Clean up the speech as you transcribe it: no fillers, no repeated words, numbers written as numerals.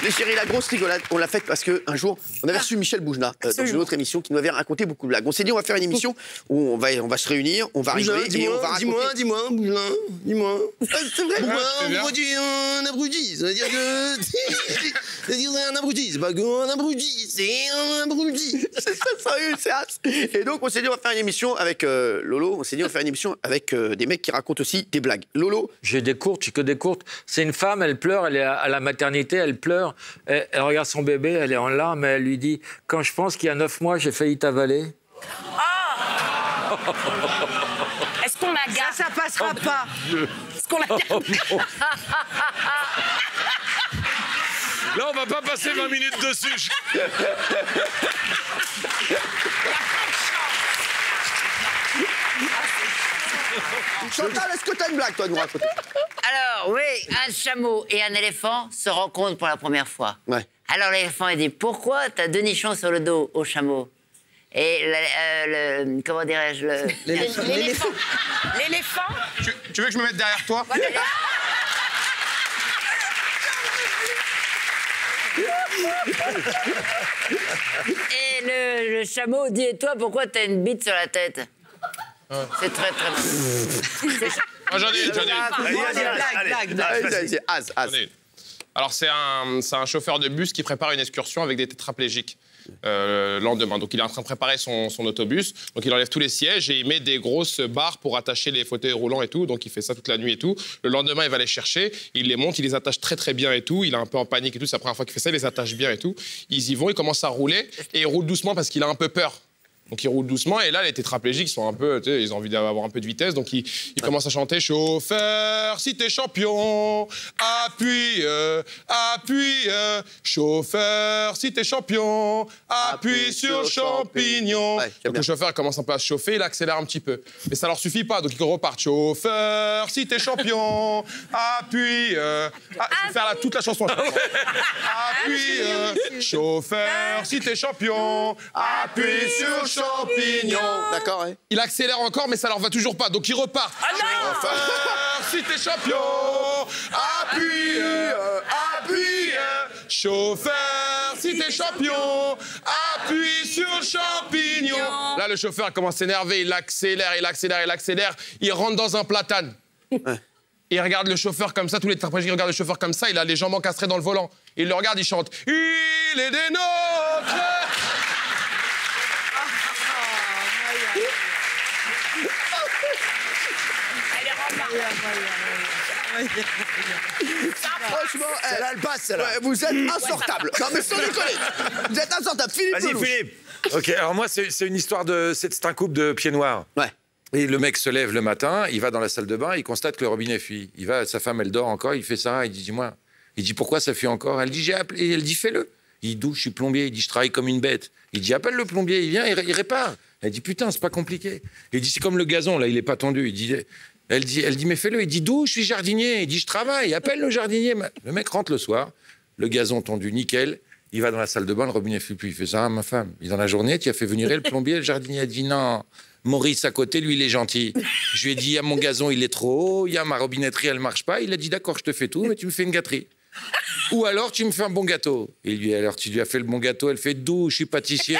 Les chéris, la grosse rigolade, on l'a faite parce qu'un jour, on avait reçu Michel Boujna dans une autre émission qui nous avait raconté beaucoup de blagues. On s'est dit, on va faire une émission où on va se réunir, on va rigoler et on va raconter... Dis-moi, Boujna, dis-moi. C'est vrai. Pourquoi tu es un abruti? Ça veut dire que... C'est-à-dire un abruti, c'est pas qu'un abruti, c'est un abruti. C'est ça, sérieux, c'est as. Et donc, on s'est dit, on va faire une émission avec Lolo. On s'est dit, on va faire une émission avec des mecs qui racontent aussi des blagues. Lolo. J'ai que des courtes. C'est une femme, elle pleure, elle est à la maternité, elle pleure. Elle regarde son bébé, elle est en larmes, et elle lui dit « Quand je pense qu'il y a 9 mois, j'ai failli t'avaler. » Est-ce qu'on la garde? Ça passera pas. Est-ce qu'on la garde? Là, on va pas passer 20 minutes dessus. Chantal, est-ce que t'as une blague, toi, à nous raconter? Alors, oui, un chameau et un éléphant se rencontrent pour la première fois. Ouais. Alors, l'éléphant, il dit, pourquoi t'as 2 nichons sur le dos au chameau? Et comment dirais-je, L'éléphant. L'éléphant? Tu veux que je me mette derrière toi? Et le chameau dit, et toi, pourquoi t'as une bite sur la tête? C'est très, très mal. Ah, j'en ai une. Allez, c'est as. J'en ai une. Alors, c'est un chauffeur de bus qui prépare une excursion avec des tétraplégiques le lendemain. Donc, il est en train de préparer son autobus. Donc, il enlève tous les sièges et il met des grosses barres pour attacher les fauteuils roulants et tout. Donc, il fait ça toute la nuit et tout. Le lendemain, il va les chercher. Il les monte, il les attache très, très bien et tout. Il est un peu en panique et tout. C'est la première fois qu'il fait ça. Il les attache bien et tout. Ils y vont, ils commencent à rouler et il roule doucement parce qu'il a un peu peur. Donc, il roule doucement. Et là, les tétraplégiques sont un peu, tu sais, ils ont envie d'avoir un peu de vitesse. Donc, ils commencent à chanter « Chauffeur, si t'es champion, appuie, appuie. Chauffeur, si t'es champion, appuie sur champignon. » Donc, le chauffeur commence un peu à se chauffer. Il accélère un petit peu. Mais ça leur suffit pas. Donc, ils repartent. « Chauffeur, si t'es champion, appuie. » Je vais faire toute la chanson. Appuie, chauffeur, si t'es champion, appuie sur champignon. D'accord, ouais. Il accélère encore, mais ça leur va toujours pas. Donc, ils repartent. Chauffeur, si t'es champion, appuie, appuie. Chauffeur, si t'es champion, appuie sur champignon. Là, le chauffeur commence à s'énerver. Il accélère, il accélère, il accélère. Il rentre dans un platane. Et il regarde le chauffeur comme ça, tous les tétraplégiques regardent le chauffeur comme ça, il a les jambes encastrées dans le volant. Il le regarde, il chante « Il est des nôtres !» Franchement, Celle-là, elle passe, celle-là. vous êtes insortable. Non, mais sans déconner. Vous êtes insortable. Philippe Vas-y, Lelouch. Philippe. OK, alors moi, c'est une histoire de... C'est un couple de pieds noirs. Ouais. Et le mec se lève le matin, il va dans la salle de bain, il constate que le robinet fuit. Il va, sa femme, elle dort encore, il fait ça, il dit, dis-moi. Il dit, pourquoi ça fuit encore? Elle dit, j'ai appelé. Elle dit, fais-le. Il dit, d'où? Je suis plombier. Il dit, je travaille comme une bête. Il dit, appelle le plombier, il vient, il répare. Elle dit, putain, c'est pas compliqué. Il dit, c'est comme le gazon, là, il est pas tendu. Il dit, elle dit, mais fais-le. Il dit, d'où? Je suis jardinier. Il dit, je travaille, appelle le jardinier. Le mec rentre le soir, le gazon tendu, nickel. Il va dans la salle de bain, le robinet fuit plus. Il fait ça, ma femme. Il est dans la journée, tu as fait venir le plombier, le jardinier a dit, non. Maurice à côté, lui, il est gentil. Je lui ai dit, il y a mon gazon, il est trop haut, il y a ma robinetterie, elle marche pas. Il a dit, d'accord, je te fais tout, mais tu me fais une gâterie. Ou alors, tu me fais un bon gâteau. Et lui, alors, tu lui as fait le bon gâteau, elle fait, d'où? Je suis pâtissier.